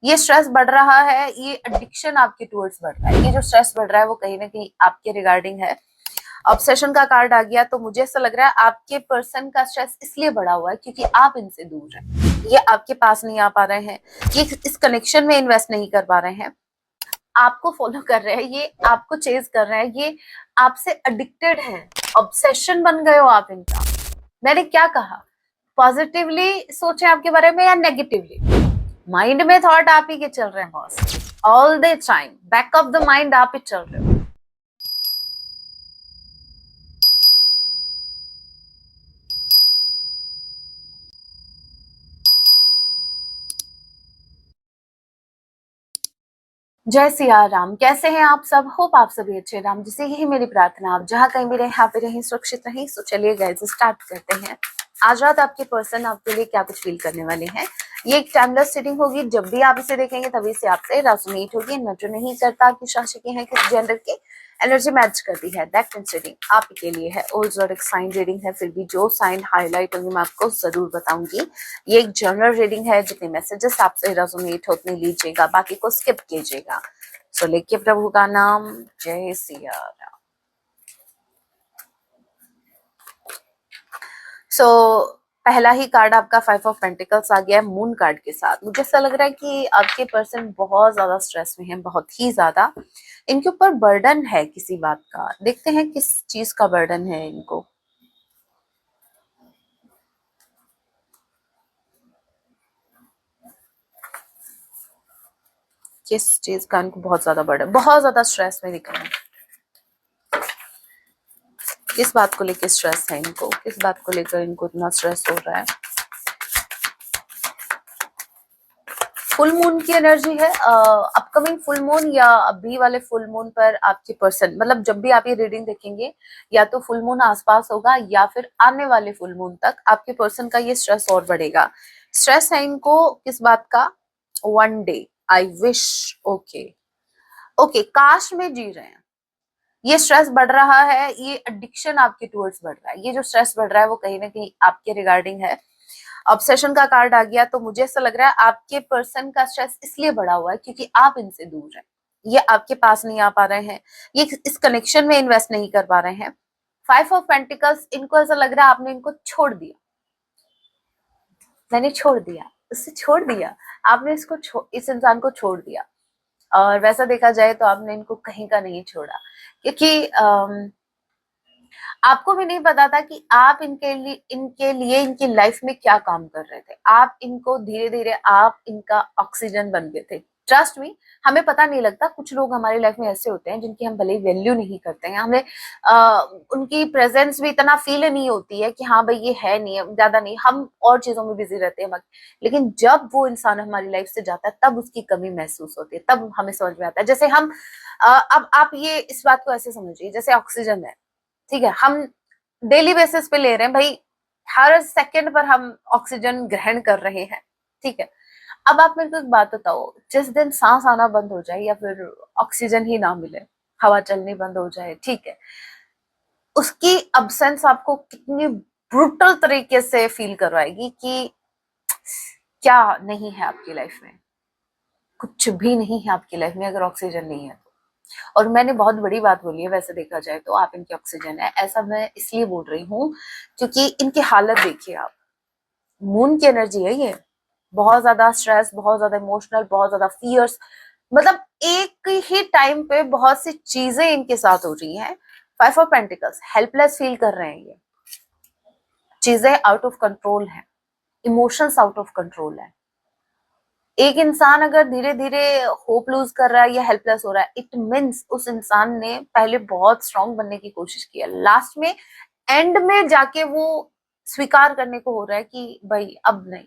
ये स्ट्रेस बढ़ रहा है, ये एडिक्शन आपके टूवर्ड्स बढ़ रहा है। ये जो स्ट्रेस बढ़ रहा है वो कहीं ना कहीं आपके रिगार्डिंग है। ऑब्सेशन का कार्ड आ गया, तो मुझे ऐसा लग रहा है आपके पर्सन का स्ट्रेस इसलिए बढ़ा हुआ है क्योंकि आप इनसे दूर हैं। ये आपके पास नहीं आ पा रहे हैं, ये इस कनेक्शन में इन्वेस्ट नहीं कर पा रहे हैं, आपको फॉलो कर रहे हैं, ये आपको चेज कर रहे हैं, ये आपसे एडिक्टेड है, ऑब्सेशन बन गए हो आप इनका। मैंने क्या कहा, पॉजिटिवली सोचे आपके बारे में या नेगेटिवली? माइंड में थॉट आप ही के चल रहे हैं boss, all the time back of the mind आप ही चल रहे हो। जय सिया राम, कैसे हैं आप सब? होप आप सभी अच्छे। राम जी से यही मेरी प्रार्थना, आप जहां कहीं भी रहे, हैप्पी रहें, सुरक्षित रहें। सो चलिए गाइस स्टार्ट करते हैं। आज रात आपके पर्सन आपके लिए क्या कुछ फील करने वाले हैं। ये एक टाइमलेस रीडिंग होगी, जब भी आप इसे देखेंगे तभी से आपसे रेजोनेट होगी। मैटर नहीं करता किस राशि के हैं, किस जेंडर के, एनर्जी मैच करती है। दैट मींस रीडिंग आप के लिए है। और जोडिक साइन रीडिंग है, फिर भी जो साइन हाईलाइट होंगे मैं आपको जरूर बताऊंगी। ये एक जनरल रीडिंग है, जितने मैसेजेस आपसे रेजोनेट हो उतने लीजिएगा, बाकी को स्किप कीजिएगा। सो लेके प्रभु का नाम, जय सिया राम। सो पहला ही कार्ड आपका 5 ऑफ पेंटिकल्स आ गया है मून कार्ड के साथ। मुझे ऐसा लग रहा है कि आपके पर्सन बहुत ज्यादा स्ट्रेस में है, बहुत ही ज्यादा। इनके ऊपर बर्डन है किसी बात का। देखते हैं किस चीज का बर्डन है इनको। किस चीज का इनको बहुत ज्यादा बर्डन, बहुत ज्यादा स्ट्रेस में दिख रहे हैं। किस बात को लेकर स्ट्रेस है इनको, किस बात को लेकर इनको इतना स्ट्रेस हो रहा है। फुल मून की एनर्जी है, अपकमिंग फुल मून या अभी वाले फुल मून पर आपके पर्सन, मतलब जब भी आप ये रीडिंग देखेंगे या तो फुल मून आसपास होगा या फिर आने वाले फुल मून तक आपके पर्सन का ये स्ट्रेस और बढ़ेगा। स्ट्रेस है इनको किस बात का? One day I wish, okay okay, काश में जी रहे हैं। ये स्ट्रेस बढ़ रहा है, ये एडिक्शन आपके टूवर्ड्स बढ़ रहा है। ये जो स्ट्रेस बढ़ रहा है वो कहीं ना कहीं आपके रिगार्डिंग है। ऑब्सेशन का कार्ड आ गया, तो मुझे ऐसा लग रहा है आपके पर्सन का स्ट्रेस इसलिए बढ़ा हुआ है क्योंकि आप इनसे दूर हैं। ये आपके पास नहीं आ पा रहे हैं, ये इस कनेक्शन में इन्वेस्ट नहीं कर पा रहे हैं। 5 ऑफ पेंटिकल्स, इनको ऐसा लग रहा है आपने इनको छोड़ दिया। मैंने छोड़ दिया, उससे छोड़ दिया, आपने इस इंसान को छोड़ दिया। और वैसा देखा जाए तो आपने इनको कहीं का नहीं छोड़ा, क्योंकि आपको भी नहीं पता था कि आप इनके लिए इनकी लाइफ में क्या काम कर रहे थे। आप इनको धीरे धीरे आप इनका ऑक्सीजन बन गए थे। ट्रस्ट मी, हमें पता नहीं लगता। कुछ लोग हमारी लाइफ में ऐसे होते हैं जिनकी हम भले ही वैल्यू नहीं करते हैं, हमें उनकी प्रेजेंस भी इतना फील नहीं होती है कि हाँ भाई ये है नहीं, ज्यादा नहीं, हम और चीजों में बिजी रहते हैं। लेकिन जब वो इंसान हमारी लाइफ से जाता है तब उसकी कमी महसूस होती है, तब हमें समझ में आता है। जैसे हम अब आप ये इस बात को ऐसे समझिए, जैसे ऑक्सीजन है, ठीक है, हम डेली बेसिस पे ले रहे हैं भाई, हर सेकंड पर हम ऑक्सीजन ग्रहण कर रहे हैं, ठीक है। अब आप मेरे को एक बात बताओ, जिस दिन सांस आना बंद हो जाए या फिर ऑक्सीजन ही ना मिले, हवा चलनी बंद हो जाए, ठीक है, उसकी अब्सेंस आपको कितनी ब्रूटल तरीके से फील करवाएगी कि क्या नहीं है आपकी लाइफ में, कुछ भी नहीं है आपकी लाइफ में अगर ऑक्सीजन नहीं है। और मैंने बहुत बड़ी बात बोली है, वैसे देखा जाए तो आप इनकी ऑक्सीजन है, ऐसा मैं इसलिए बोल रही हूँ क्योंकि इनकी हालत देखिए आप। मून की एनर्जी है ये, बहुत ज्यादा स्ट्रेस, बहुत ज्यादा इमोशनल, बहुत ज्यादा फियर्स, मतलब एक ही टाइम पे बहुत सी चीजें इनके साथ हो रही हैं। 5 ऑफ पेंटिकल्स, हेल्पलेस फील कर रहे हैं ये, चीजें आउट ऑफ कंट्रोल है, इमोशंस आउट ऑफ कंट्रोल है। एक इंसान अगर धीरे धीरे होप लूज कर रहा है या हेल्पलेस हो रहा है, इट मीन्स उस इंसान ने पहले बहुत स्ट्रांग बनने की कोशिश की है, लास्ट में एंड में जाके वो स्वीकार करने को हो रहा है कि भाई अब नहीं,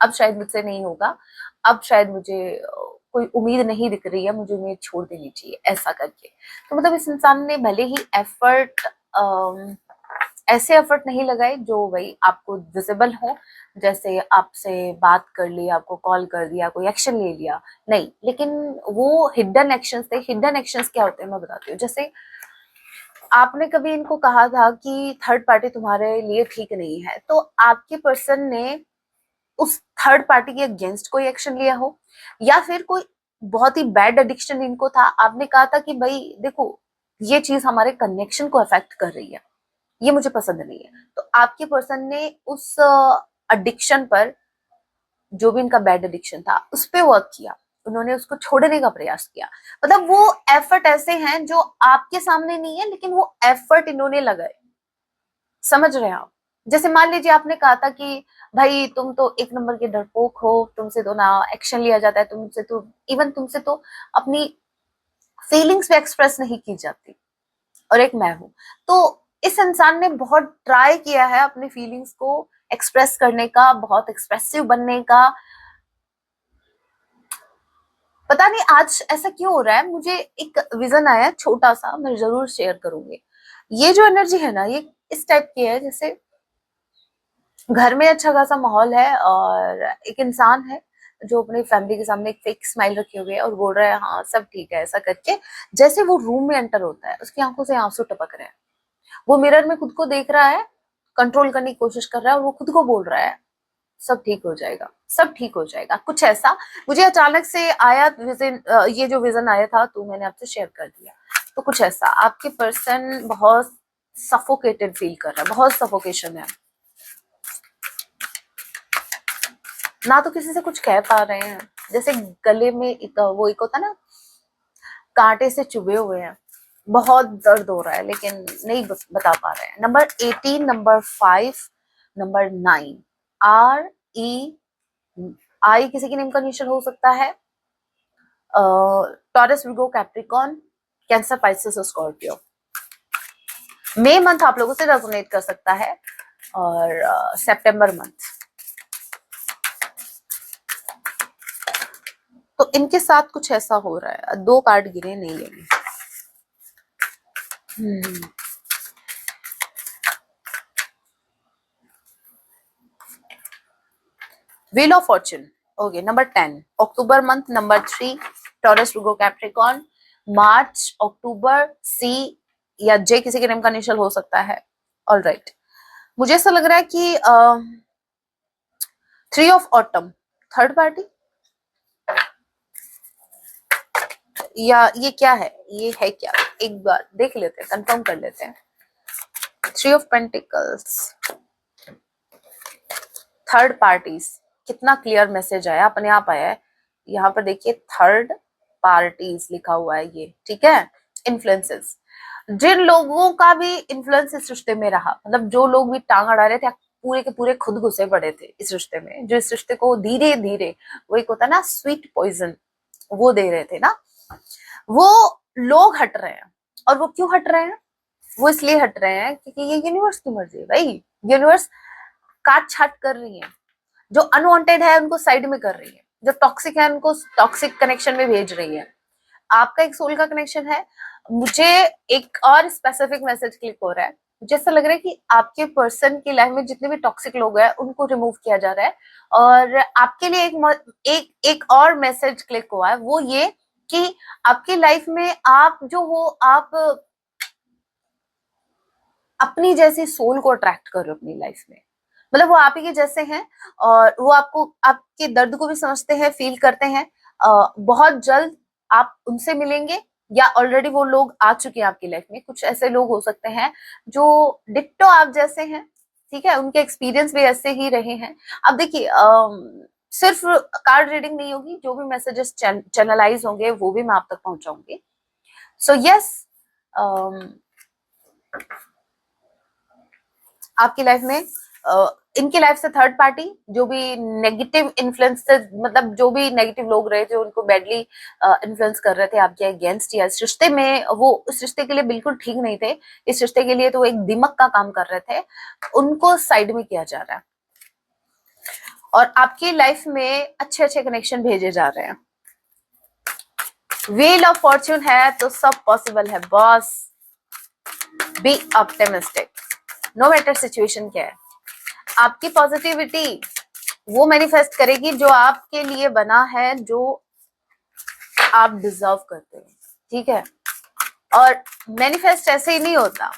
अब शायद मुझसे नहीं होगा, अब शायद मुझे कोई उम्मीद नहीं दिख रही है, मुझे उम्मीद छोड़ देनी चाहिए, ऐसा करके। तो मतलब इस इंसान ने भले ही एफर्ट, ऐसे एफर्ट नहीं लगाए जो भाई आपको विजिबल हो, जैसे आपसे बात कर ली, आपको कॉल कर दिया, कोई एक्शन ले लिया, नहीं, लेकिन वो हिडन एक्शंस थे। हिडन एक्शंस क्या होते हैं मैं बताती हूँ। जैसे आपने कभी इनको कहा था कि थर्ड पार्टी तुम्हारे लिए ठीक नहीं है, तो आपके पर्सन ने उस थर्ड पार्टी के अगेंस्ट कोई एक्शन लिया हो, या फिर कोई बहुत ही बैड एडिक्शन इनको था, आपने कहा था कि भाई देखो ये चीज हमारे कनेक्शन को अफेक्ट कर रही है, ये मुझे पसंद नहीं है, तो आपके पर्सन ने उस एडिक्शन पर, जो भी इनका बैड एडिक्शन था उस पे वर्क किया, उन्होंने उसको छोड़ने का प्रयास किया। मतलब वो एफर्ट ऐसे हैं जो आपके सामने नहीं है, लेकिन वो एफर्ट इन्होंने लगाए। समझ रहे हैं आप? जैसे मान लीजिए आपने कहा था कि भाई तुम तो एक नंबर के डरपोक हो, तुमसे तो ना एक्शन लिया जाता है, तुमसे तो इवन तुमसे तो अपनी फीलिंग्स भी एक्सप्रेस नहीं की जाती, और एक मैं हूं। तो इस इंसान ने बहुत ट्राई किया है अपनी फीलिंग्स को एक्सप्रेस करने का, बहुत एक्सप्रेसिव बनने का। पता नहीं आज ऐसा क्यों हो रहा है, मुझे एक विजन आया छोटा सा, मैं जरूर शेयर करूंगी। ये जो एनर्जी है ना, ये इस टाइप की है जैसे घर में अच्छा खासा माहौल है और एक इंसान है जो अपनी फैमिली के सामने एक फेक स्माइल रखे हुए है और बोल रहा है हाँ सब ठीक है, ऐसा करके। जैसे वो रूम में एंटर होता है, उसकी आंखों से आंसू टपक रहे हैं, वो मिरर में खुद को देख रहा है, कंट्रोल करने की कोशिश कर रहा है, और वो खुद को बोल रहा है सब ठीक हो जाएगा, सब ठीक हो जाएगा, कुछ ऐसा। मुझे अचानक से आया विजन, ये जो विजन आया था तो मैंने आपसे शेयर कर दिया। तो कुछ ऐसा आपके पर्सन बहुत सफोकेटेड फील कर रहा है, बहुत सफोकेशन है, ना तो किसी से कुछ कह पा रहे हैं, जैसे गले में वो एक होता है ना, कांटे से चुभे हुए हैं, बहुत दर्द हो रहा है लेकिन नहीं बता पा रहे हैं। Number 18, number 5, number 9, R E I किसी के नेम का इनिशियल हो सकता है, Taurus, Virgo, Capricorn, Cancer, Pisces और स्कॉर्पियो। मई मंथ आप लोगों से रेजोनेट कर सकता है, और सितंबर मंथ। तो इनके साथ कुछ ऐसा हो रहा है, 2 कार्ड गिरे, नहीं लेंगे। Wheel of fortune, okay. Number 10, October month, number 3, Taurus, Virgo, Capricorn, March, October, C या जे किसी के नेम का इनिशियल हो सकता है। ऑल राइट, मुझे ऐसा लग रहा है कि 3 ऑफ ऑटम, थर्ड पार्टी, या ये क्या है, ये है क्या, एक बार देख लेते हैं, कंफर्म कर लेते हैं। 3 ऑफ पेंटिकल्स, थर्ड पार्टीज, कितना क्लियर मैसेज आया, अपने आप आया है। यहाँ पर देखिए थर्ड पार्टीज लिखा हुआ है, ये ठीक है। इन्फ्लुएंसेस, जिन लोगों का भी इन्फ्लुएंस इस रिश्ते में रहा, मतलब जो लोग भी टांग अड़ा रहे थे, पूरे के पूरे खुद घुसे पड़े थे इस रिश्ते में, जो इस रिश्ते को धीरे धीरे, वो एक होता है ना स्वीट पॉइजन, वो दे रहे थे ना, वो लोग हट रहे हैं। और वो क्यों हट रहे हैं? वो इसलिए हट रहे हैं क्योंकि ये यूनिवर्स की मर्जी है भाई। यूनिवर्स काट छाट कर रही है, जो अनवांटेड है उनको साइड में कर रही है, जो टॉक्सिक है उनको टॉक्सिक कनेक्शन में भेज रही है। आपका एक सोल का कनेक्शन है। मुझे एक और स्पेसिफिक मैसेज क्लिक हो रहा है, मुझे ऐसा लग रहा है कि आपके पर्सन की लाइफ में जितने भी टॉक्सिक लोग हैं उनको रिमूव किया जा रहा है, और आपके लिए एक और मैसेज क्लिक हुआ है, वो ये कि आपकी लाइफ में आप जो हो, आप अपनी जैसी सोल को अट्रैक्ट कर रहे हो अपनी लाइफ में। मतलब वो आप ही के जैसे हैं, और वो आपको, आपके दर्द को भी समझते हैं, फील करते हैं। बहुत जल्द आप उनसे मिलेंगे, या ऑलरेडी वो लोग आ चुके हैं आपकी लाइफ में। कुछ ऐसे लोग हो सकते हैं जो डिट्टो आप जैसे हैं, ठीक है, उनके एक्सपीरियंस भी ऐसे ही रहे हैं। अब देखिए सिर्फ कार्ड रीडिंग नहीं होगी, जो भी मैसेजेस चैनलाइज होंगे वो भी मैं आप तक पहुंचाऊंगी। सो यस, आपकी लाइफ में इनकी लाइफ से थर्ड पार्टी, जो भी नेगेटिव इन्फ्लुएंस, मतलब जो भी नेगेटिव लोग रहे थे उनको बैडली इन्फ्लुएंस कर रहे थे आपके अगेंस्ट, या इस रिश्ते में वो उस रिश्ते के लिए बिल्कुल ठीक नहीं थे, इस रिश्ते के लिए तो एक दिमक का काम कर रहे थे, उनको साइड में किया जा रहा है, और आपकी लाइफ में अच्छे अच्छे कनेक्शन भेजे जा रहे हैं। व्हील ऑफ फॉर्च्यून है तो सब पॉसिबल है boss. Be optimistic, no matter situation क्या है, आपकी पॉजिटिविटी वो मैनिफेस्ट करेगी जो आपके लिए बना है, जो आप डिजर्व करते हो, ठीक है। और मैनिफेस्ट ऐसे ही नहीं होता,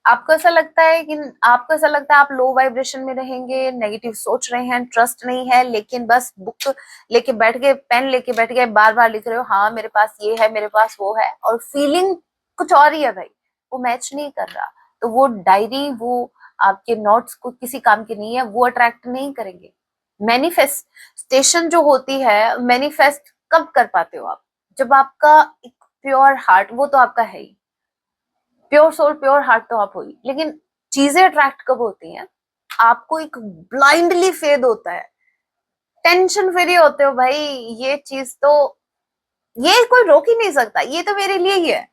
आपको ऐसा लगता है कि आपको ऐसा लगता है आप लो वाइब्रेशन में रहेंगे, नेगेटिव सोच रहे हैं, ट्रस्ट नहीं है, लेकिन बस बुक लेके बैठ गए, पेन लेके बैठ गए, बार बार लिख रहे हो हाँ मेरे पास ये है, मेरे पास वो है, और फीलिंग कुछ और ही है भाई, वो मैच नहीं कर रहा। तो वो डायरी, वो आपके नोट्स को किसी काम की नहीं है, वो अट्रैक्ट नहीं करेंगे। मैनिफेस्टेशन जो होती है, मैनिफेस्ट कब कर पाते हो आप? जब आपका एक प्योर हार्ट, वो तो आपका है ही, प्योर सोल प्योर हार्ट तो आप हो ही, लेकिन चीजें अट्रैक्ट कब होती हैं? आपको एक ब्लाइंडली फेद होता है, टेंशन फ्री होते हो भाई, ये चीज तो, ये कोई रोक ही नहीं सकता, ये तो मेरे लिए ही है,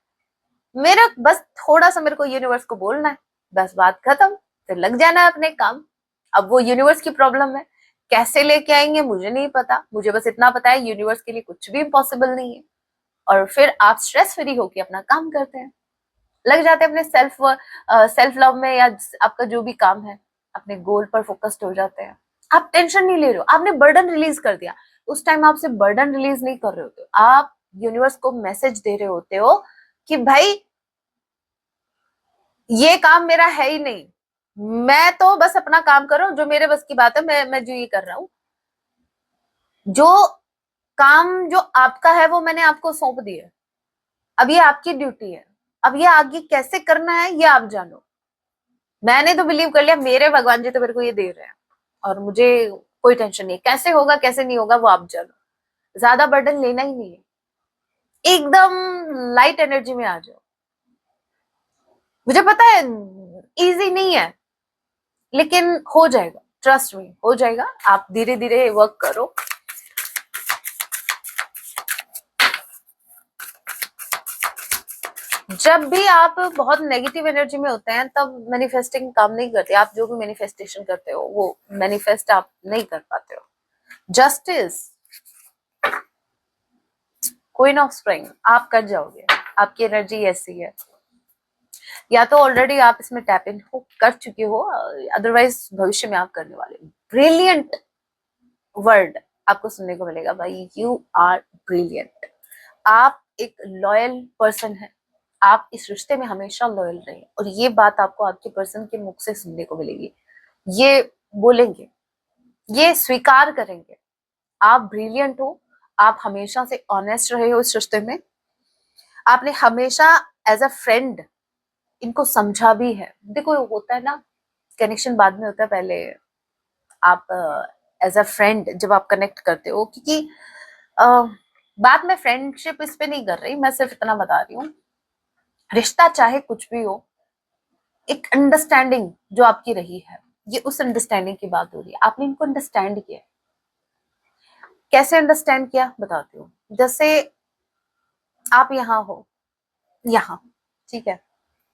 मेरा बस थोड़ा सा मेरे को यूनिवर्स को बोलना है, बस बात खत्म, फिर लग जाना है अपने काम। अब वो यूनिवर्स की प्रॉब्लम है, कैसे लेके आएंगे मुझे नहीं पता, मुझे बस इतना पता है यूनिवर्स के लिए कुछ भी इम्पॉसिबल नहीं है। और फिर आप स्ट्रेस फ्री होके अपना काम करते हैं, लग जाते हैं अपने सेल्फ लव में, या आपका जो भी काम है, अपने गोल पर फोकस्ड हो जाते हैं। आप टेंशन नहीं ले रहे हो, आपने बर्डन रिलीज कर दिया। उस टाइम आपसे बर्डन रिलीज नहीं कर रहे होते हो, आप यूनिवर्स को मैसेज दे रहे होते हो कि भाई ये काम मेरा है ही नहीं, मैं तो बस अपना काम कर रहा हूँ, जो मेरे बस की बात है, मैं जो ये कर रहा हूँ, जो काम जो आपका है वो मैंने आपको सौंप दिया, अब ये आपकी ड्यूटी है, अब ये आगे कैसे करना है ये आप जानो। मैंने तो बिलीव कर लिया मेरे भगवान जी तो मेरे को ये दे रहे हैं, और मुझे कोई टेंशन नहीं, कैसे होगा कैसे नहीं होगा वो आप जानो, ज्यादा बर्डन लेना ही नहीं है, एकदम लाइट एनर्जी में आ जाओ। मुझे पता है इजी नहीं है, लेकिन हो जाएगा, ट्रस्ट में हो जाएगा, आप धीरे धीरे वर्क करो। जब भी आप बहुत नेगेटिव एनर्जी में होते हैं तब मैनिफेस्टिंग काम नहीं करती, आप जो भी मैनिफेस्टेशन करते हो वो मैनिफेस्ट आप नहीं कर पाते हो। जस्टिस, क्वीन ऑफ स्प्रिंग, आप कर जाओगे, आपकी एनर्जी ऐसी है, या तो ऑलरेडी आप इसमें टैप इन हो कर चुके हो, अदरवाइज भविष्य में आप करने वाले। ब्रिलियंट वर्ड आपको सुनने को मिलेगा भाई, यू आर ब्रिलियंट, आप एक लॉयल पर्सन है, आप इस रिश्ते में हमेशा लॉयल रहे, और ये बात आपको आपके पर्सन के मुख से सुनने को मिलेगी, ये बोलेंगे, ये स्वीकार करेंगे, आप ब्रिलियंट हो, आप हमेशा से ऑनेस्ट रहे हो इस रिश्ते में, आपने हमेशा एज अ फ्रेंड इनको समझा भी है। देखो होता है ना, कनेक्शन बाद में होता है, पहले आप एज अ फ्रेंड जब आप कनेक्ट करते हो, क्योंकि बात में फ्रेंडशिप इस पे नहीं कर रही, मैं सिर्फ इतना बता रही हूँ, रिश्ता चाहे कुछ भी हो, एक अंडरस्टैंडिंग जो आपकी रही है, ये उस अंडरस्टैंडिंग की बात हो रही है, आपने इनको अंडरस्टैंड किया, कैसे अंडरस्टैंड किया बताती हूँ। जैसे आप यहाँ हो, यहाँ, ठीक है,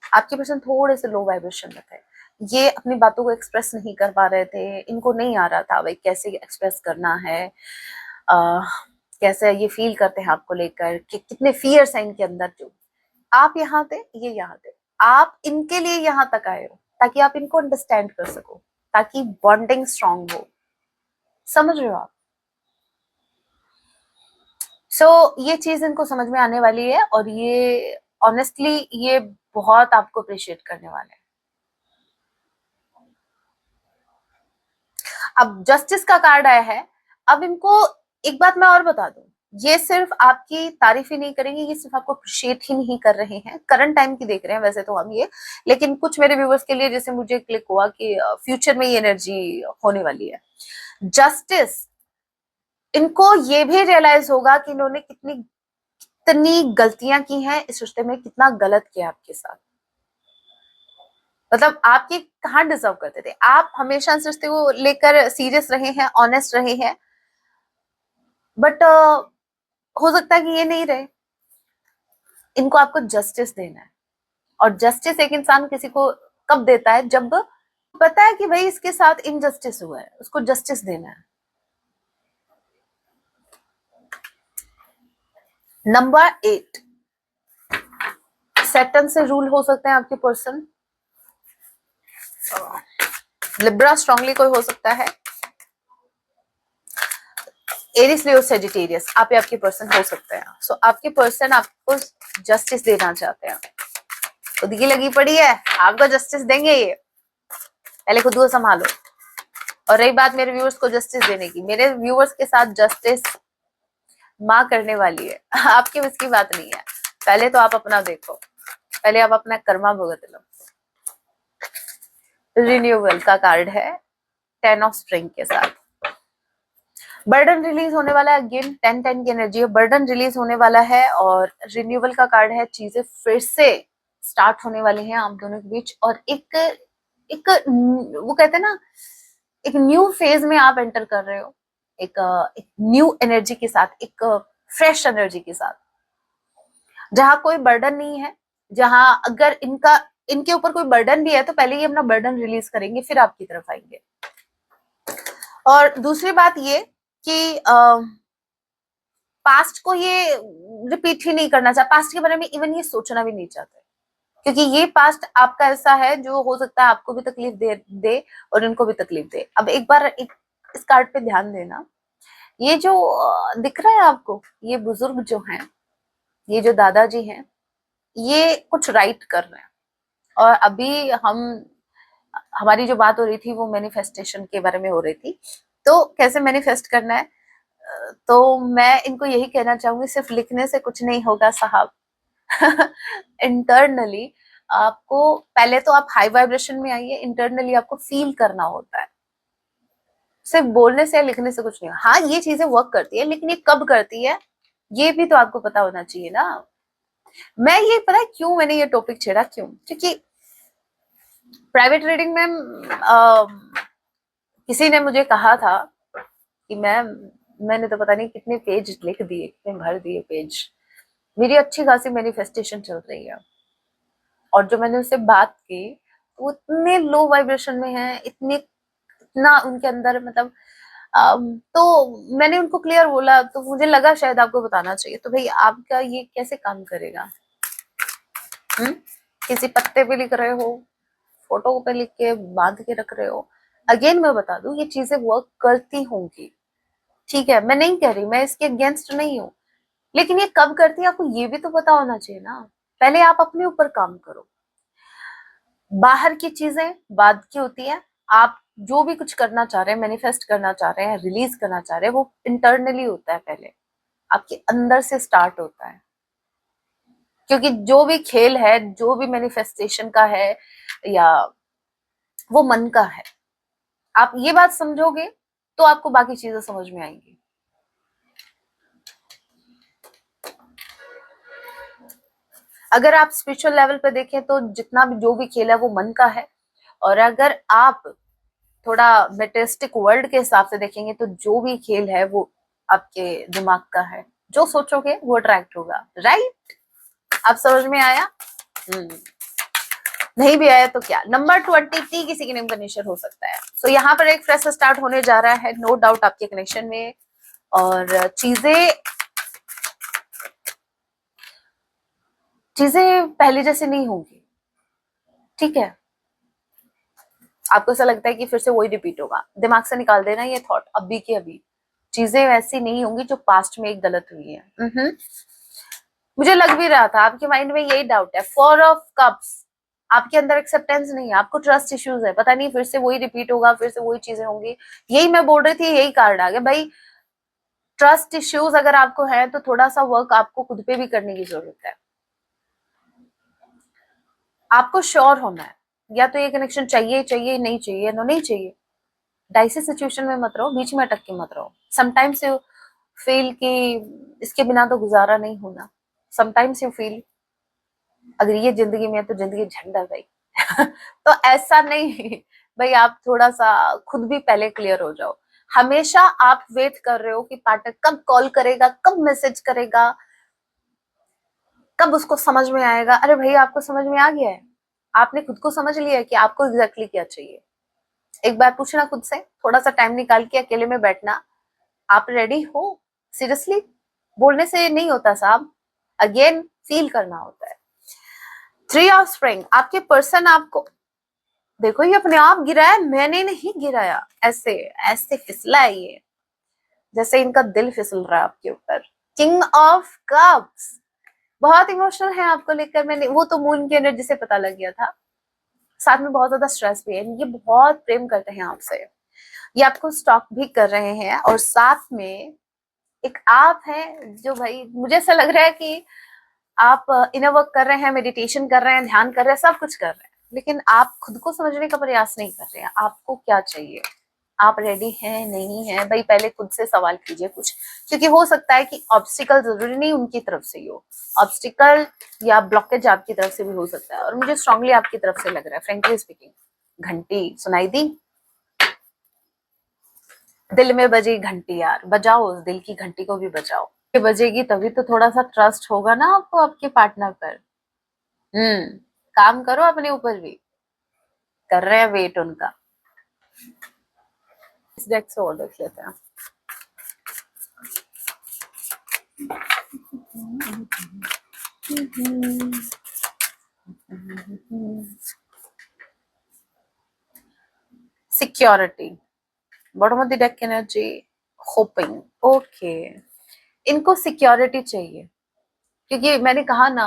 आपके पर्सन थोड़े से लो वाइब्रेशन में थे, ये अपनी बातों को एक्सप्रेस नहीं कर पा रहे थे, इनको नहीं आ रहा था भाई कैसे एक्सप्रेस करना है, आ, कैसे ये फील करते हैं आपको लेकर, कि कितने फियर्स हैं इनके अंदर, जो आप यहाँ थे ये यहाँ थे, आप इनके लिए यहाँ तक आए हो ताकि आप इनको अंडरस्टैंड कर सको, ताकि बॉन्डिंग स्ट्रांग हो, समझ रहे हो आप? ये चीज इनको समझ में आने वाली है, और ये ऑनेस्टली ये बहुत आपको अप्रिशिएट करने वाले हैं। अब जस्टिस का कार्ड आया है, अब इनको एक बात मैं और बता दूं, ये सिर्फ आपकी तारीफ ही नहीं करेंगे, ये सिर्फ आपको अप्रिशिएट ही नहीं कर रहे हैं, करंट टाइम की देख रहे हैं वैसे तो हम ये, लेकिन कुछ मेरे व्यूवर्स के लिए जैसे मुझे क्लिक हुआ कि फ्यूचर में ये एनर्जी होने वाली है। जस्टिस, इनको ये भी रियलाइज होगा कि इन्होंने कितनी कितनी गलतियां की हैं इस रिश्ते में, कितना गलत किया आपके साथ, मतलब आप ये कहाँ डिजर्व करते थे, आप हमेशा इस रिश्ते को लेकर सीरियस रहे हैं, ऑनेस्ट रहे हैं, बट हो सकता है कि ये नहीं रहे, इनको आपको जस्टिस देना है, और जस्टिस एक इंसान किसी को कब देता है, जब पता है कि भाई इसके साथ इनजस्टिस हुआ है, उसको जस्टिस देना है। नंबर 8, सैटर्न से रूल हो सकते हैं आपके पर्सन, लिब्रा स्ट्रांगली कोई हो सकता है, एरिस लियो सेजिटेरियस आप या आपके पर्सन हो सकते हैं। आपके पर्सन आपको जस्टिस देना चाहते हैं, खुद की लगी पड़ी है, आपको जस्टिस देंगे ये, पहले खुद को संभालो। और रही बात मेरे व्यूअर्स को जस्टिस देने की, मेरे व्यूअर्स के साथ जस्टिस माँ करने वाली है, आपके उसकी बात नहीं है। पहले तो आप अपना देखो, पहले आप अपना कर्मा भुगत लो। रिन्यूअल का कार्ड है 10 ऑफ स्प्रिंग के साथ, बर्डन रिलीज होने वाला है। अगेन 10-10 की एनर्जी है, बर्डन रिलीज होने वाला है। और रिन्यूअल का कार्ड है, चीजें फिर से स्टार्ट होने वाली हैं आप दोनों के बीच। और एक एक वो कहते हैं ना, एक न्यू फेज में आप एंटर कर रहे हो, एक न्यू एनर्जी के साथ, एक फ्रेश एनर्जी के साथ, जहां कोई बर्डन नहीं है। जहां अगर इनके ऊपर कोई बर्डन भी है तो पहले ये अपना बर्डन रिलीज करेंगे, फिर आपकी तरफ आएंगे। और दूसरी बात ये कि पास्ट को ये रिपीट ही नहीं करना चाहते, पास्ट के बारे में इवन ये सोचना भी नहीं चाहते, क्योंकि ये पास्ट आपका ऐसा है जो हो सकता है आपको भी तकलीफ दे और इनको भी तकलीफ दे। अब एक बार इस कार्ड पे ध्यान देना, ये जो दिख रहा है आपको, ये बुजुर्ग जो हैं, ये जो दादाजी हैं, ये कुछ राइट कर रहे हैं। और अभी हमारी जो बात हो रही थी वो मैनिफेस्टेशन के बारे में हो रही थी, तो कैसे मैनिफेस्ट करना है। तो मैं इनको यही कहना चाहूंगी, सिर्फ लिखने से कुछ नहीं होगा साहब। इंटरनली आपको, पहले तो आप हाई वाइब्रेशन में आइए, इंटरनली आपको फील करना होता है। सिर्फ बोलने से लिखने से कुछ नहीं। हाँ, ये चीजें वर्क करती है, लेकिन ये कब करती है ये भी तो आपको पता होना चाहिए ना। मैं ये पता है क्यों मैंने ये टॉपिक छेड़ा, क्यों, क्योंकि प्राइवेट रीडिंग में किसी ने मुझे कहा था कि मैंने तो पता नहीं कितने पेज लिख दिए, कितने भर दिए पेज, मेरी अच्छी खासी मैनिफेस्टेशन चल रही है। और जो मैंने उससे बात की वो इतने लो वाइब्रेशन में है, इतना उनके अंदर, मतलब तो मैंने उनको क्लियर बोला, तो मुझे लगा शायद आपको बताना चाहिए। तो भाई आपका ये कैसे काम करेगा? किसी पत्ते पे लिख रहे हो, फोटो पे लिख के बांध के रख रहे हो। अगेन मैं बता दूं, ये चीजें वर्क करती होंगी, ठीक है, मैं नहीं कह रही, मैं इसके अगेंस्ट नहीं हूँ, लेकिन ये कब करती है आपको ये भी तो पता होना चाहिए ना। पहले आप अपने ऊपर काम करो, बाहर की चीजें बाद की होती है। आप जो भी कुछ करना चाह रहे हैं, मैनिफेस्ट करना चाह रहे हैं, रिलीज करना चाह रहे हैं, वो इंटरनली होता है, पहले आपके अंदर से स्टार्ट होता है। क्योंकि जो भी खेल है, जो भी मैनिफेस्टेशन का है, या वो मन का है, आप ये बात समझोगे तो आपको बाकी चीजें समझ में आएंगी। अगर आप स्पिरिचुअल लेवल पे देखें तो जितना भी जो भी खेल है वो मन का है। और अगर आप थोड़ा मेटेरियलिस्टिक वर्ल्ड के हिसाब से देखेंगे तो जो भी खेल है वो आपके दिमाग का है, जो सोचोगे वो अट्रैक्ट होगा, राइट? आप समझ में आया? नहीं भी आया तो क्या, नंबर 23 किसी के नेम का निश्चय हो सकता है। तो यहाँ पर एक फ्रेश स्टार्ट होने जा रहा है, नो डाउट आपके कनेक्शन में। और चीजें पहले जैसे नहीं होंगी, ठीक है? आपको ऐसा लगता है कि फिर से वही रिपीट होगा, दिमाग से निकाल देना ये थॉट, अभी की अभी चीजें वैसी नहीं होंगी जो पास्ट में एक गलत हुई है। मुझे लग भी रहा था आपके माइंड में यही डाउट है। 4 ऑफ कप्स, आपके अंदर एक्सेप्टेंस नहीं है, आपको ट्रस्ट इश्यूज है, पता नहीं फिर से वही रिपीट होगा, फिर से वही चीजें होंगी। यही मैं बोल रही थी, यही कार्ड आ गया भाई। ट्रस्ट इश्यूज अगर आपको है तो थोड़ा सा वर्क आपको खुद पे भी करने की जरूरत है। आपको श्योर होना है, या तो ये कनेक्शन चाहिए चाहिए, नहीं चाहिए, नहीं चाहिए। डाइसी सिचुएशन में मत रहो, बीच में अटक के मत रहो। समटाइम्स यू फील कि इसके बिना तो गुजारा नहीं होना। समटाइम्स यू फील अगर ये जिंदगी में है तो जिंदगी झंड है भाई। तो ऐसा नहीं भाई, आप थोड़ा सा खुद भी पहले क्लियर हो जाओ। हमेशा आप वेट कर रहे हो कि पार्टनर कब कॉल करेगा, कब मैसेज करेगा, कब उसको समझ में आएगा। अरे भाई, आपको समझ में आ गया है, आपने खुद को समझ लिया है कि आपको एग्जैक्टली क्या चाहिए। एक बार पूछना खुद से, थोड़ा सा टाइम निकाल के अकेले में बैठना, आप रेडी हो? सीरियसली, बोलने से नहीं होता साहब, अगेन फील करना होता है। 3 ऑफ स्प्रिंग, आपके पर्सन आपको, देखो ये अपने आप गिरा है, मैंने नहीं गिराया, ऐसे ऐसे फिसला है ये, जैसे इनका दिल फिसल रहा है आपके ऊपर। किंग ऑफ कप्स, बहुत इमोशनल है आपको लेकर। मैंने वो तो मून की एनर्जी से पता लग गया था। साथ में बहुत ज्यादा स्ट्रेस भी है। ये बहुत प्रेम करते हैं आपसे। ये आपको स्टॉक भी कर रहे हैं, और साथ में एक आप है जो, भाई मुझे ऐसा लग रहा है कि आप इनर वर्क कर रहे हैं, मेडिटेशन कर रहे हैं, ध्यान कर रहे हैं, सब कुछ कर रहे हैं, लेकिन आप खुद को समझने का प्रयास नहीं कर रहे हैं। आपको क्या चाहिए, आप रेडी हैं नहीं है, भाई पहले खुद से सवाल कीजिए कुछ। क्योंकि हो सकता है कि ऑब्स्टिकल जरूरी नहीं उनकी तरफ से ही हो, ऑब्स्टिकल या ब्लॉकेज आपकी तरफ से भी हो सकता है, और मुझे स्ट्रांगली आपकी तरफ से लग रहा है, फ्रेंकली स्पीकिंग। घंटी सुनाई दी? दिल में बजी घंटी यार, बजाओ उस दिल की घंटी को भी बजाओ। ये बजेगी तभी तो थोड़ा सा ट्रस्ट होगा ना आपको आपके पार्टनर पर। काम करो अपने ऊपर भी। कर रहे हैं वेट उनका। इस डेक से और देख लेते हैं। Security, bottom of the deck energy, hopping. Okay, इनको सिक्योरिटी चाहिए, क्योंकि मैंने कहा ना,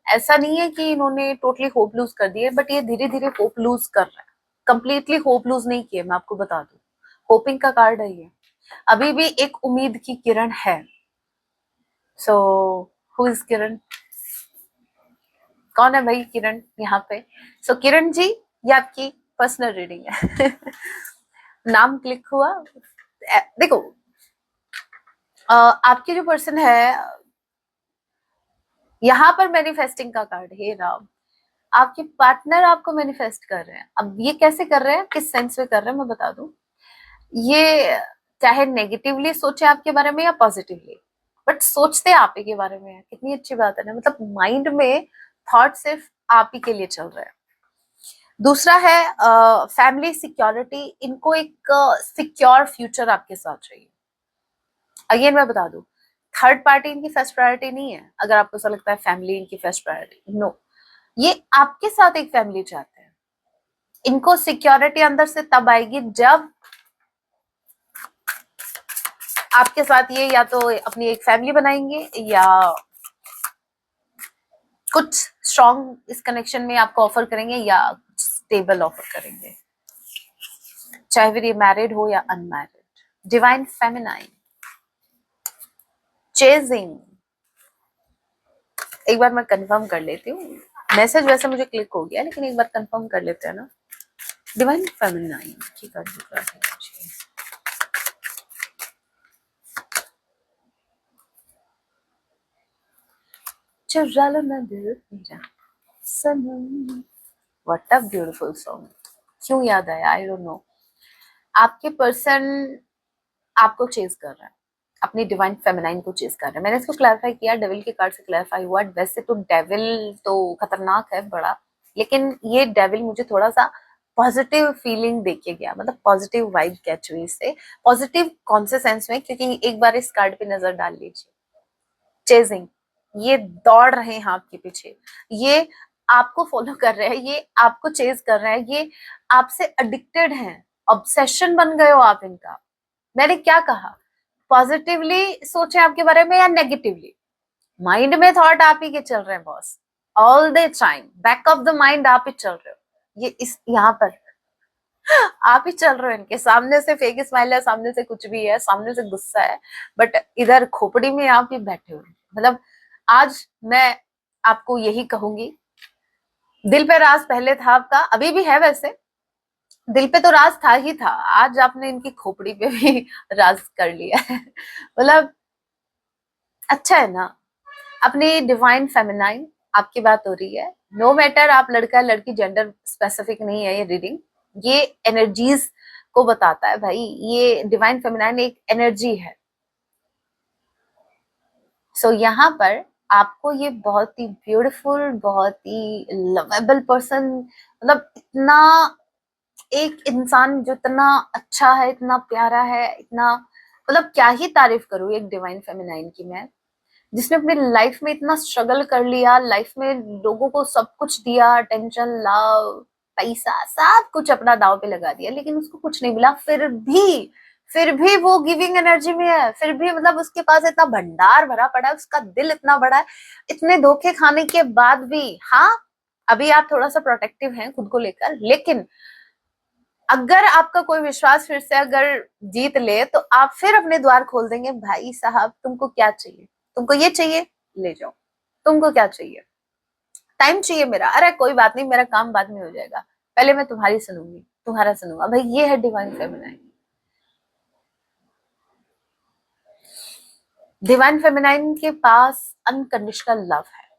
ऐसा नहीं है कि इन्होंने टोटली होप लूज कर दिए, बट ये धीरे धीरे होप लूज कर रहे हैं। कंप्लीटली होप लूज नहीं किए, मैं आपको बता दूं। होपिंग का कार्ड है ये। अभी भी एक उम्मीद की किरण है। सो हु इज किरण? कौन है भाई किरण यहाँ पे? सो किरण जी, ये आपकी पर्सनल रीडिंग है। नाम क्लिक हुआ। देखो, आपके जो पर्सन है, यहाँ पर मैनिफेस्टिंग का कार्ड है राम। आपके पार्टनर आपको मैनिफेस्ट कर रहे हैं। अब ये कैसे कर रहे हैं, किस सेंस में कर रहे हैं, मैं बता दूं। ये चाहे नेगेटिवली सोचे आपके बारे में या पॉजिटिवली, बट सोचते आप ही के बारे में है। कितनी अच्छी बात है ना, मतलब माइंड में थॉट सिर्फ आप ही के लिए चल रहा है। दूसरा है फैमिली सिक्योरिटी। इनको एक सिक्योर फ्यूचर आपके साथ चाहिए। अगेन मैं बता दूं, थर्ड पार्टी इनकी फर्स्ट प्रायोरिटी नहीं है। अगर आपको ऐसा लगता है फैमिली इनकी फर्स्ट प्रायोरिटी, नो, ये आपके साथ एक फैमिली चाहते हैं। इनको सिक्योरिटी अंदर से तब आएगी जब आपके साथ ये या तो अपनी एक फैमिली बनाएंगे, या कुछ स्ट्रॉन्ग इस कनेक्शन में आपको ऑफर करेंगे, या स्टेबल ऑफर करेंगे, चाहे फिर ये मैरिड हो या अनमैरिड। Divine feminine, chasing. एक बार मैं कंफर्म कर लेती हूँ, मैसेज वैसे मुझे क्लिक हो गया, लेकिन एक बार कंफर्म कर लेते हैं ना। डिवाइन फेमिनाइन की कर दूंगा। चुरा लो ना दिल मेरा सनम। What a beautiful song. क्यों याद आया, आई डोंट नो। आपके पर्सन आपको चेज कर रहा है, अपनी डिवाइन फेमिनाइन को चेज कर रहा है। मैंने इसको क्लैरिफाई किया, डेविल के कार्ड से क्लैरिफाई हुआ। वैसे तो डेविल तो खतरनाक है बड़ा, लेकिन ये डेविल मुझे थोड़ा सा पॉजिटिव फीलिंग देके गया, मतलब पॉजिटिव वाइब कैच हुई इससे। पॉजिटिव कौन से सेंस में, क्योंकि एक बार इस कार्ड पे नजर डाल लीजिए। चेजिंग, ये दौड़ रहे हैं आपके पीछे, ये आपको फॉलो कर रहे हैं, ये आपको चेज कर रहे हैं, ये आपसे एडिक्टेड हैं, ऑब्सेशन बन गए हो आप इनका। मैंने क्या कहा, पॉजिटिवली सोचे आपके बारे में या नेगेटिवली? माइंड में थॉट आप ही के चल रहे हैं boss, all the time back of the mind आप ही चल रहे हो। ये इस यहाँ पर आप ही चल रहे हो इनके सामने से। फेक स्माइल है, सामने से कुछ भी है, सामने से गुस्सा है, बट इधर खोपड़ी में आप ही बैठे हुए। मतलब आज मैं आपको यही कहूंगी, दिल पे राज पहले था आपका, अभी भी है वैसे, दिल पे तो राज था ही था, आज आपने इनकी खोपड़ी पे भी राज कर लिया है। मतलब अच्छा है ना। अपनी डिवाइन फेमिनाइन, आपकी बात हो रही है। नो मैटर आप लड़का लड़की, जेंडर स्पेसिफिक नहीं है ये रीडिंग, ये एनर्जीज को बताता है भाई। ये डिवाइन फेमिनाइन एक एनर्जी है। सो यहाँ पर आपको ये बहुत ही ब्यूटीफुल, बहुत ही लवेबल पर्सन, मतलब इतना एक इंसान जो इतना अच्छा है, इतना प्यारा है, इतना, मतलब क्या ही तारीफ करूँ एक डिवाइन फेमिनाइन की मैं, जिसने अपनी लाइफ में इतना स्ट्रगल कर लिया, लाइफ में लोगों को सब कुछ दिया, टेंशन, लव, पैसा, सब कुछ अपना दाव पे लगा दिया, लेकिन उसको कुछ नहीं मिला। फिर भी वो गिविंग एनर्जी में है, फिर भी मतलब उसके पास इतना भंडार भरा पड़ा है, उसका दिल इतना बड़ा है, इतने धोखे खाने के बाद भी। हाँ, अभी आप थोड़ा सा प्रोटेक्टिव हैं खुद को लेकर, लेकिन अगर आपका कोई विश्वास फिर से अगर जीत ले तो आप फिर अपने द्वार खोल देंगे। भाई साहब, तुमको क्या चाहिए? तुमको ये चाहिए, ले जाओ। तुमको क्या चाहिए? टाइम चाहिए मेरा? अरे कोई बात नहीं, मेरा काम बाद में हो जाएगा, पहले मैं तुम्हारी सुनूंगी, तुम्हारा सुनूंगा। भाई ये है डिवाइन फेमिनाइन। डिवाइन फेमिनाइन के पास अनकंडीशनल लव है।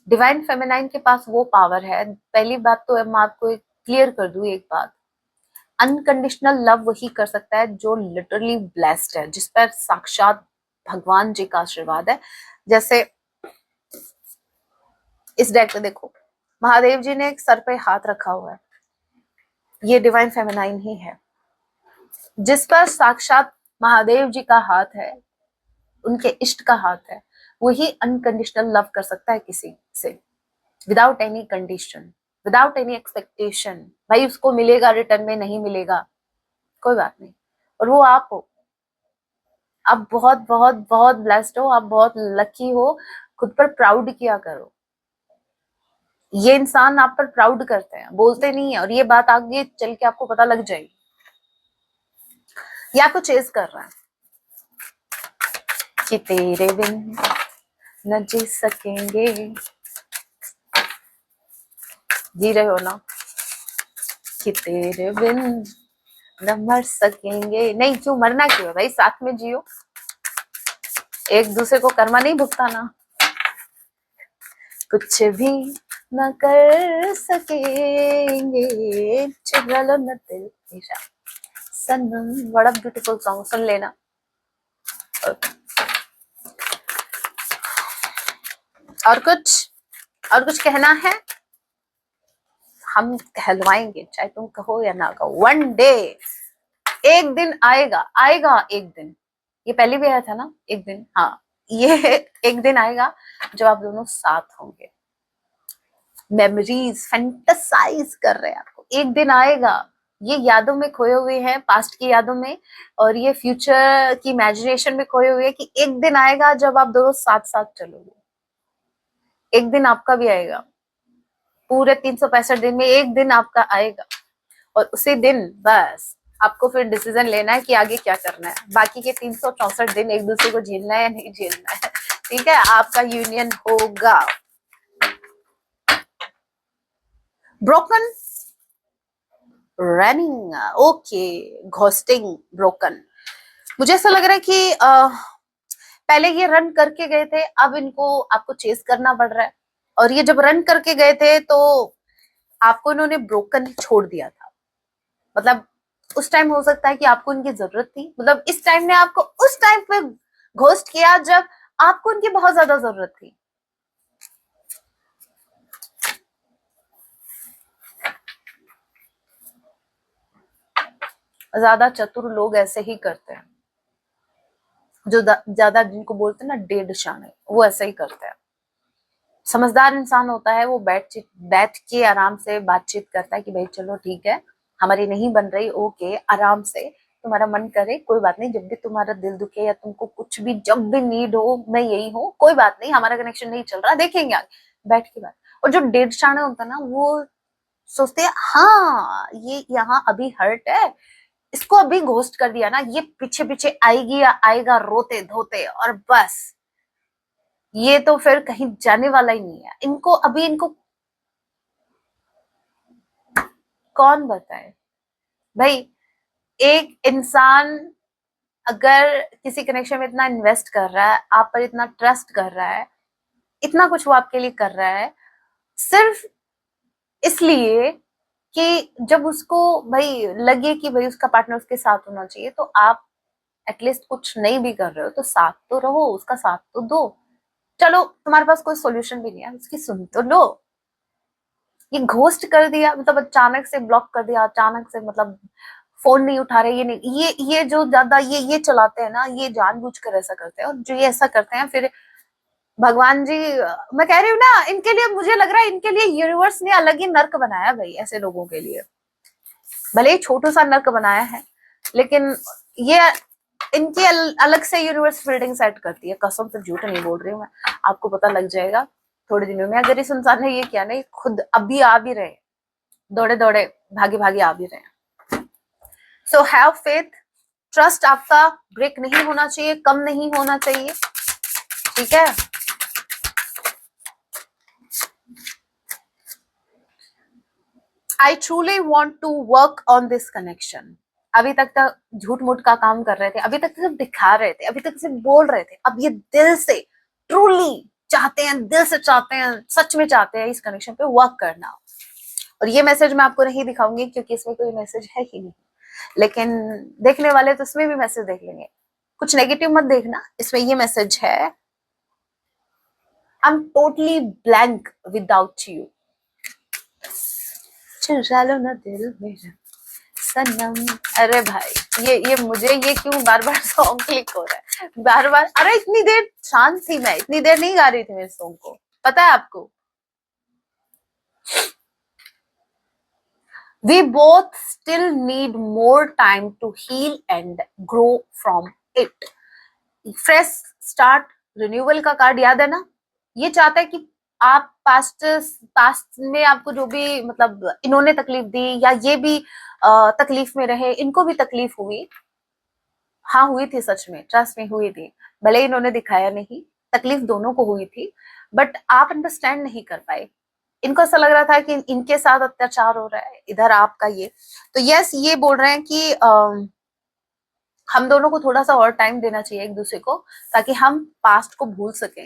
डिवाइन फेमिनाइन के पास वो पावर है। पहली बात तो मैं आपको क्लियर कर दूं एक बात, अनकंडीशनल लव वही कर सकता है जो लिटरली ब्लेस्ड है, जिस पर साक्षात भगवान जी का आशीर्वाद है। जैसे इस डेक पे देखो, महादेव जी ने एक सर पे हाथ रखा हुआ है, ये डिवाइन फेमिनाइन ही है। जिस पर साक्षात महादेव जी का हाथ है, उनके इष्ट का हाथ है, वही अनकंडीशनल लव कर सकता है किसी से, without any condition, without any expectation. भाई उसको मिलेगा रिटर्न में, नहीं मिलेगा कोई बात नहीं। और वो आप हो, आप बहुत बहुत बहुत ब्लेस्ड हो, आप बहुत लकी हो। खुद पर प्राउड किया करो। ये इंसान आप पर प्राउड करते हैं, बोलते नहीं है, और ये बात आगे चल के आपको पता लग जाएगी। ये आपको चेज कर रहा है कि तेरे बिन न जी सकेंगे। जी रहे हो ना कि तेरे बिन न मर सकेंगे। नहीं, क्यों मरना, क्यों है भाई, साथ में जियो, एक दूसरे को कर्मा नहीं भुगताना। कुछ भी न कर सकेंगे, चुरा लो न दिल मेरा सनम। बड़ा ब्यूटीफुल सॉन्ग, सुन लेना। और कुछ कहना है? हम कहलवाएंगे, चाहे तुम कहो या ना कहो। वन डे, एक दिन आएगा, आएगा एक दिन। ये पहले भी आया था ना एक दिन। हाँ, ये एक दिन आएगा जब आप दोनों साथ होंगे, मेमोरीज फैंटेसाइज कर रहे हैं आपको। एक दिन आएगा, ये यादों में खोए हुए हैं, पास्ट की यादों में, और ये फ्यूचर की इमेजिनेशन में खोए हुए हैं कि एक दिन आएगा जब आप दोनों साथ साथ चलोगे। एक दिन आपका भी आएगा, पूरे 365 दिन में एक दिन आपका आएगा, और उसी दिन बस आपको फिर डिसीजन लेना है कि आगे क्या करना है। बाकी के 364 दिन एक दूसरे को झेलना है या नहीं झेलना है। ठीक है, आपका यूनियन होगा। Broken running, okay, ghosting, broken. मुझे ऐसा लग रहा है कि पहले ये रन करके गए थे, अब इनको आपको चेस करना पड़ रहा है। और ये जब रन करके गए थे तो आपको इन्होंने ब्रोकन छोड़ दिया था। मतलब उस टाइम हो सकता है कि आपको इनकी जरूरत थी, मतलब इस टाइम ने आपको उस टाइम पे घोस्ट किया जब आपको इनकी बहुत ज्यादा जरूरत थी। ज्यादा चतुर लोग ऐसे ही करते हैं, जो ज्यादा जिनको बोलते हैं ना डेढ़ शाने, वो ऐसे ही करते हैं। समझदार इंसान होता है, वो बैठ के आराम से बातचीत करता है कि भाई चलो ठीक है, हमारी नहीं बन रही, ओके, आराम से, तुम्हारा मन करे कोई बात नहीं, जब भी तुम्हारा दिल दुखे या तुमको कुछ भी जब भी नीड हो, मैं यही हूँ, कोई बात नहीं, हमारा कनेक्शन नहीं चल रहा, देखेंगे आगे, बैठ के बात। और जो डेढ़ शाने होता है ना, वो सोचते हैं हाँ ये यहाँ अभी हर्ट है, इसको अभी घोस्ट कर दिया ना, ये पीछे पीछे आएगी या आएगा रोते धोते, और बस ये तो फिर कहीं जाने वाला ही नहीं है। इनको अभी, इनको कौन बताए भाई। एक इंसान अगर किसी कनेक्शन में इतना इन्वेस्ट कर रहा है, आप पर इतना ट्रस्ट कर रहा है, इतना कुछ वो आपके लिए कर रहा है, सिर्फ इसलिए कि जब उसको भाई लगे कि भाई उसका पार्टनर उसके साथ होना चाहिए, तो आप एटलीस्ट कुछ नहीं भी कर रहे हो तो साथ तो रहो, उसका साथ तो दो। चलो तुम्हारे पास कोई सॉल्यूशन भी नहीं है, उसकी सुन तो लो। ये घोस्ट कर दिया मतलब अचानक से ब्लॉक कर दिया, अचानक से मतलब फोन नहीं उठा रहे, ये नहीं, ये जो ज्यादा ये चलाते हैं ना, ये जानबूझकर ऐसा करते हैं। और जो ये ऐसा करते हैं फिर भगवान जी, मैं कह रही हूँ ना, इनके लिए मुझे लग रहा है इनके लिए यूनिवर्स ने अलग ही नर्क बनाया भाई, ऐसे लोगों के लिए। भले ही छोटू सा नर्क बनाया है, लेकिन ये इनकी अलग से यूनिवर्स फील्डिंग सेट करती है, कसम से झूठ नहीं बोल रही हूँ मैं, आपको पता लग जाएगा थोड़े दिनों में। अगर इस इंसान ने ये किया नहीं, खुद अभी आ भी रहे, दौड़े दौड़े भागे भागे आ भी रहे। सो हैव फेथ, ट्रस्ट आपका ब्रेक नहीं होना चाहिए, कम नहीं होना चाहिए, ठीक है। I truly want to work on this connection. अभी तक झूठ मूठ का काम कर रहे थे, अभी तक सिर्फ दिखा रहे थे, अभी तक सिर्फ बोल रहे थे, अब ये दिल से ट्रूली चाहते हैं, दिल से चाहते हैं, सच में चाहते हैं इस कनेक्शन पे वर्क करना। और ये मैसेज मैं आपको नहीं दिखाऊंगी क्योंकि इसमें कोई मैसेज है ही नहीं, लेकिन देखने वाले तो इसमें भी मैसेज देख लेंगे। कुछ नेगेटिव मत देखना, इसमें ये मैसेज है, I am totally blank without you, चुरा लो ना दिल मेरा सनम। अरे भाई ये मुझे ये क्यों बार बार सॉन्ग क्लिक हो रहा है बार बार। अरे इतनी देर शांत थी मैं, इतनी देर नहीं गा रही थी मैं इस सॉन्ग को, पता है आपको। We both still need more time to heal and grow from it. Fresh start, renewal का कार्ड याद है ना, ये चाहता है कि आप पास्ट में आपको जो भी मतलब इन्होंने तकलीफ दी या ये भी तकलीफ में रहे, इनको भी तकलीफ हुई, हाँ हुई थी सच में, ट्रस्ट में हुई थी, भले इन्होंने दिखाया नहीं, तकलीफ दोनों को हुई थी, बट आप अंडरस्टैंड नहीं कर पाए। इनको ऐसा लग रहा था कि इनके साथ अत्याचार हो रहा है, इधर आपका ये, तो यस ये बोल रहे हैं कि हम दोनों को थोड़ा सा और टाइम देना चाहिए एक दूसरे को, ताकि हम पास्ट को भूल सके,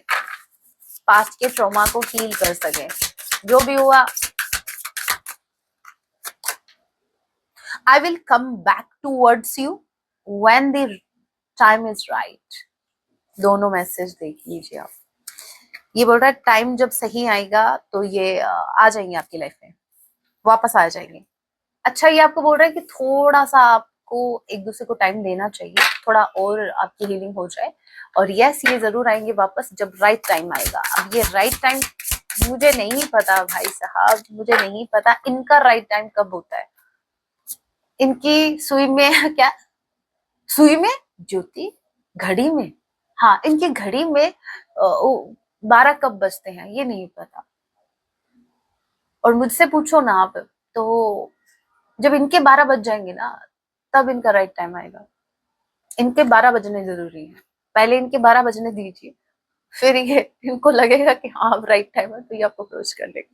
पास्ट के ट्रॉमा को हील कर सके, जो भी हुआ। I will come back towards you when the time is right. दोनों मैसेज देख लीजिए आप। ये बोल रहा है टाइम जब सही आएगा तो ये आ जाएंगे आपकी लाइफ में, वापस आ जाएंगे। अच्छा ये आपको बोल रहा है कि थोड़ा सा आपको एक दूसरे को टाइम देना चाहिए, थोड़ा और आपकी हीलिंग हो जाए, और यस ये जरूर आएंगे वापस जब राइट टाइम आएगा। अब ये राइट टाइम मुझे नहीं पता भाई साहब, मुझे नहीं पता इनका राइट टाइम कब होता है। इनकी सुई में क्या, सुई में ज्योति, घड़ी में, हाँ इनकी घड़ी में 12 कब बजते हैं ये नहीं पता। और मुझसे पूछो ना आप, तो जब इनके 12 बज जाएंगे ना तब इनका राइट टाइम आएगा। इनके 12 बजने जरूरी है, पहले इनके 12 बजने दीजिए, फिर ये इनको लगेगा कि हाँ अब राइट टाइम है तो ये आपको अप्रोच कर लेंगे।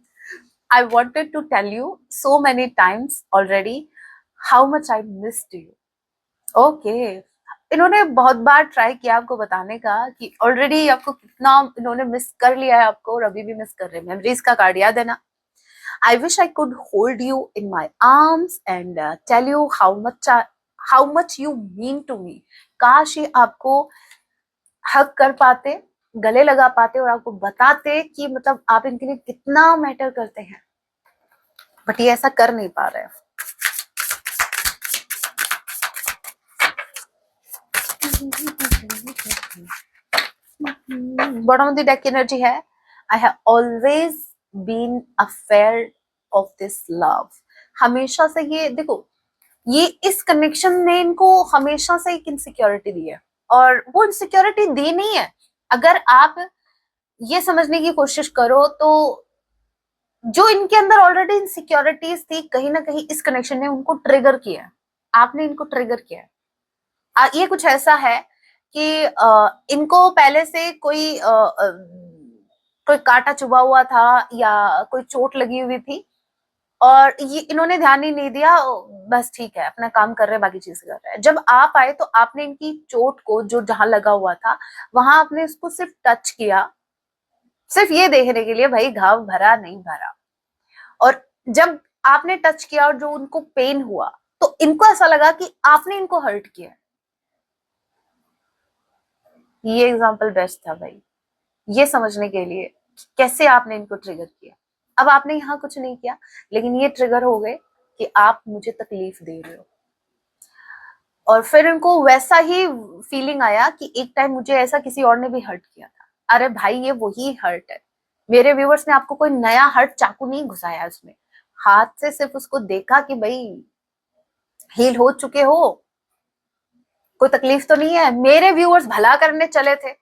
I wanted to tell you so many times already how much I missed you. Okay, इन्होंने बहुत बार ट्राई किया आपको बताने का कि ऑलरेडी आपको कितना इन्होंने मिस कर लिया है आपको, और अभी भी मिस कर रहे हैं। मेमोरीज का कार्ड याद है ना, I wish I could hold you in my arms and tell you how much you mean to me. काश ये आपको हक कर पाते, गले लगा पाते और आपको बताते कि मतलब आप इनके लिए कितना मैटर करते हैं, बट ये ऐसा कर नहीं पा रहे हैं। Bottom of the deck energy है, I have always been afraid of this love. हमेशा से ये देखो, ये इस कनेक्शन ने इनको हमेशा से एक इनसिक्योरिटी दी है, और वो इनसिक्योरिटी दी नहीं है। अगर आप ये समझने की कोशिश करो तो जो इनके अंदर ऑलरेडी इनसिक्योरिटीज थी, कहीं ना कहीं इस कनेक्शन ने उनको ट्रिगर किया है, आपने इनको ट्रिगर किया है। ये कुछ ऐसा है कि इनको पहले से कोई कांटा चुभा हुआ था या कोई चोट लगी हुई थी, और ये इन्होंने ध्यान ही नहीं दिया, बस ठीक है अपना काम कर रहे हैं, बाकी चीजें कर रहे हैं। जब आप आए तो आपने इनकी चोट को, जो जहां लगा हुआ था वहां आपने इसको सिर्फ टच किया, सिर्फ ये देखने के लिए भाई घाव भरा नहीं भरा। और जब आपने टच किया और जो उनको पेन हुआ तो इनको ऐसा लगा कि आपने इनको हर्ट किया। ये एग्जाम्पल बेस्ट था भाई, ये समझने के लिए कैसे आपने इनको ट्रिगर किया। अब आपने यहाँ कुछ नहीं किया, लेकिन ये ट्रिगर हो गए कि आप मुझे तकलीफ दे रहे हो, और फिर इनको वैसा ही फीलिंग आया कि एक टाइम मुझे ऐसा किसी और ने भी हर्ट किया था। अरे भाई ये वही हर्ट है, मेरे व्यूवर्स ने आपको कोई नया हर्ट चाकू नहीं घुसाया उसमें, हाथ से सिर्फ उसको देखा कि भाई हील हो चुके हो, कोई तकलीफ तो नहीं है, मेरे व्यूअर्स भला करने चले थे।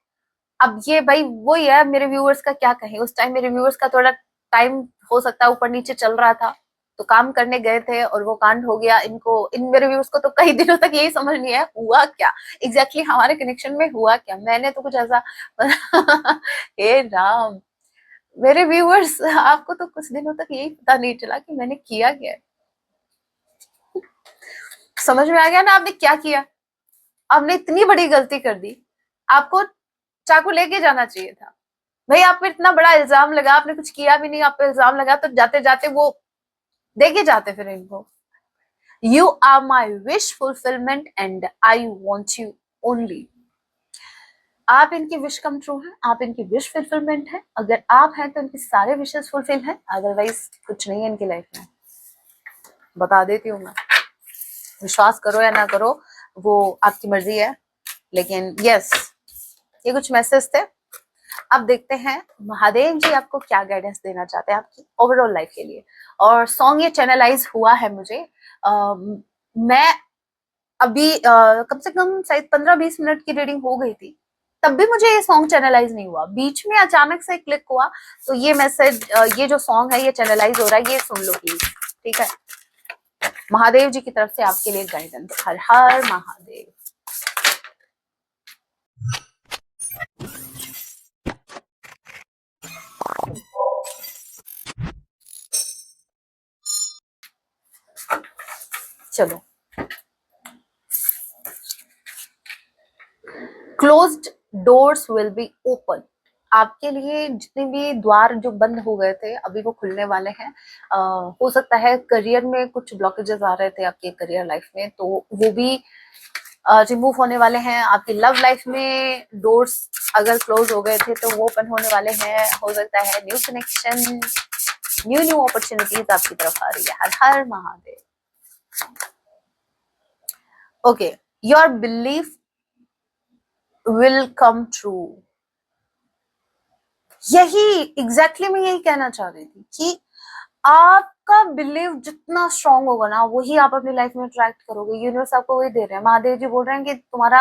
अब ये भाई वही है, मेरे व्यूअर्स का क्या कहें, उस टाइम मेरे व्यूअर्स का थोड़ा टाइम हो सकता है ऊपर नीचे चल रहा था, तो काम करने गए थे और वो कांड हो गया। इनको इन मेरे व्यूअर्स को तो कई दिनों तक यही समझ नहीं है हुआ क्या एग्जैक्टली हमारे कनेक्शन में हुआ क्या। मैंने तो कुछ ऐसा हे राम, मेरे व्यूअर्स आपको तो कुछ दिनों तक यही पता नहीं चला कि मैंने किया क्या है। समझ में आ गया ना आपने क्या किया? आपने इतनी बड़ी गलती कर दी, आपको चाकू लेके जाना चाहिए था। भाई आप पे इतना बड़ा इल्जाम लगा, आपने कुछ किया भी नहीं, आप पे इल्जाम लगा, तो जाते जाते वो देके जाते फिर इनको। You are my wish fulfilment and I want you only. आप इनकी विश कम ट्रू है, आप इनकी विश फुलफिलमेंट है। अगर आप हैं तो इनके सारे विशेष फुलफिल हैं, अदरवाइज कुछ नहीं है इनकी लाइफ में। बता देती हूँ मैं, विश्वास करो या ना करो वो आपकी मर्जी है, लेकिन यस ये कुछ मैसेज थे। अब देखते हैं महादेव जी आपको क्या गाइडेंस देना चाहते हैं आपकी ओवरऑल लाइफ के लिए। और सॉन्ग ये चैनलाइज हुआ है मुझे, मैं अभी कम से कम शायद 15-20 मिनट की रीडिंग हो गई थी, तब भी मुझे ये सॉन्ग चैनलाइज नहीं हुआ, बीच में अचानक से क्लिक हुआ। तो ये मैसेज, ये जो सॉन्ग है ये चैनलाइज हो रहा है, ये सुन लो प्लीज, ठीक है। महादेव जी की तरफ से आपके लिए गाइडेंस। हर हर महादेव। चलो, closed doors will be open. आपके लिए जितने भी द्वार जो बंद हो गए थे अभी वो खुलने वाले हैं। हो सकता है करियर में कुछ ब्लॉकेजेस आ रहे थे आपके करियर लाइफ में, तो वो भी रिमूव होने वाले हैं। आपकी लव लाइफ में डोर्स अगर क्लोज हो गए थे तो वो ओपन होने वाले हैं। हो सकता है न्यू कनेक्शन, न्यू अपॉर्चुनिटीज आपकी तरफ आ रही है। हर हर Mahadev. Okay, your belief will come true. यही एग्जैक्टली मैं यही कहना चाह रही थी कि आपका बिलीव जितना स्ट्रांग होगा ना वही आप अपनी लाइफ में अट्रैक्ट करोगे। यूनिवर्स आपको वही दे रहे हैं। महादेव जी बोल रहे हैं कि तुम्हारा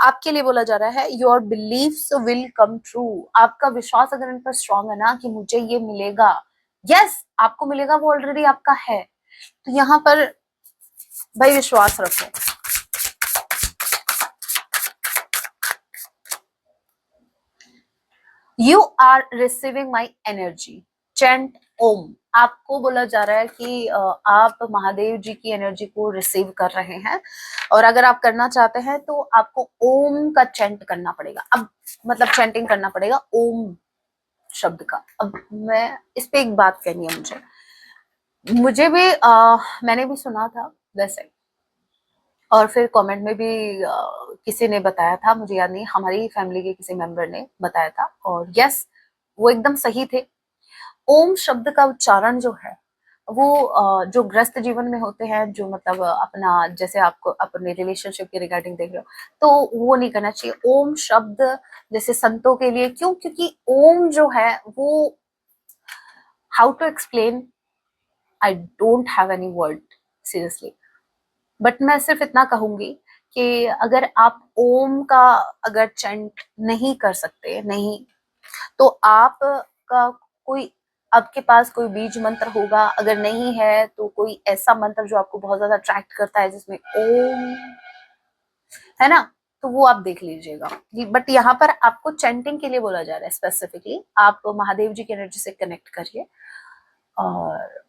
आपके लिए बोला जा रहा है your believes will come true. आपका विश्वास अगर इन पर स्ट्रांग है ना कि मुझे ये मिलेगा, यस आपको मिलेगा, वो ऑलरेडी आपका है। तो यहाँ पर भाई विश्वास रखो। You are receiving my energy, chant Om. आपको बोला जा रहा है कि आप महादेव जी की एनर्जी को रिसीव कर रहे हैं, और अगर आप करना चाहते हैं तो आपको ओम का चैंट करना पड़ेगा। अब मतलब चैंटिंग करना पड़ेगा ओम शब्द का। अब मैं इस पे एक बात कहनी है मुझे भी मैंने भी सुना था वैसे, और फिर कमेंट में भी किसी ने बताया था, मुझे याद नहीं, हमारी फैमिली के किसी मेंबर ने बताया था, और यस वो एकदम सही थे। ओम शब्द का उच्चारण जो है वो जो ग्रस्त जीवन में होते हैं, जो मतलब अपना जैसे आपको अपने रिलेशनशिप के रिगार्डिंग देख रहे हो, तो वो नहीं करना चाहिए ओम शब्द जैसे संतों के लिए। क्यों? क्योंकि ओम जो है वो, how to explain, I don't have any word seriously, but मैं सिर्फ इतना कहूंगी कि अगर आप ओम का अगर चैंट नहीं कर सकते, नहीं, तो आप का कोई, आपके पास कोई बीज मंत्र होगा, अगर नहीं है तो कोई ऐसा मंत्र जो आपको बहुत ज्यादा अट्रैक्ट करता है जिसमें ओम है ना, तो वो आप देख लीजिएगा। बट यहाँ पर आपको चैंटिंग के लिए बोला जा रहा है स्पेसिफिकली, आप महादेव जी की एनर्जी से कनेक्ट करिए और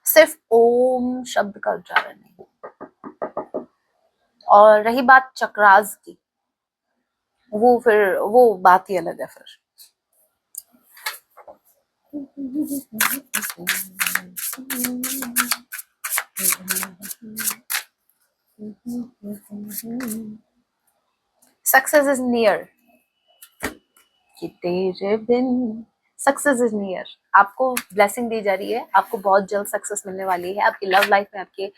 सिर्फ ओम शब्द का उच्चारण नहीं। और रही बात चक्रास की, वो फिर वो बात ही अलग है फिर। सक्सेस इज नियर, कि तेरे बिन सक्सेस इज नियर। आपको ब्लेसिंग दी जा रही है, आपको बहुत जल्द सक्सेस मिलने वाली है आपकी लव लाइफ में, आपके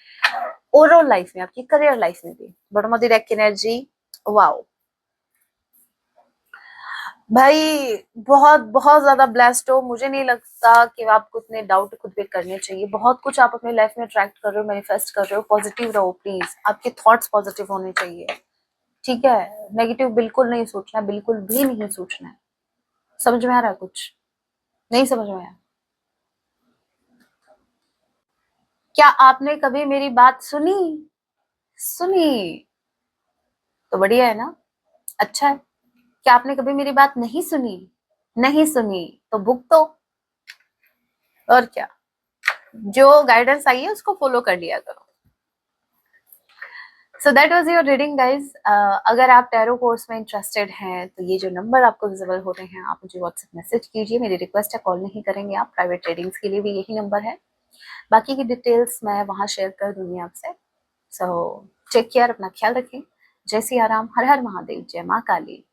ओवरऑल लाइफ में, आपकी करियर लाइफ में भी। बड़मोदी रेक एनर्जी, वाओ। भाई बहुत बहुत ज्यादा ब्लेस्ड हो। मुझे नहीं लगता कि आपको इतने डाउट खुद पे करने चाहिए। बहुत कुछ आप अपने लाइफ में अट्रैक्ट कर रहे हो, मैनिफेस्ट कर रहे हो। पॉजिटिव रहो प्लीज, आपके थॉट्स पॉजिटिव होने चाहिए, ठीक है? नेगेटिव बिल्कुल नहीं सोचना, बिल्कुल भी नहीं सोचना है। समझ में आ रहा है कुछ? नहीं समझ में आया? क्या आपने कभी मेरी बात सुनी? सुनी तो बढ़िया है ना, अच्छा है। क्या आपने कभी मेरी बात नहीं सुनी? नहीं सुनी तो भुगतो, और क्या। जो गाइडेंस आई है उसको फॉलो कर लिया करो। So that was your reading guys. अगर आप टैरो कोर्स में इंटरेस्टेड हैं तो ये जो नंबर आपको विजिबल हो रहे हैं, आप मुझे व्हाट्सएप मैसेज कीजिए। मेरी रिक्वेस्ट है, कॉल नहीं करेंगे आप। प्राइवेट रीडिंग्स के लिए भी यही नंबर है। बाकी की डिटेल्स मैं वहां शेयर कर दूंगी आपसे। सो टेक केयर, अपना ख्याल रखें। जय सिया राम, हर हर महादेव, जय माँ काली।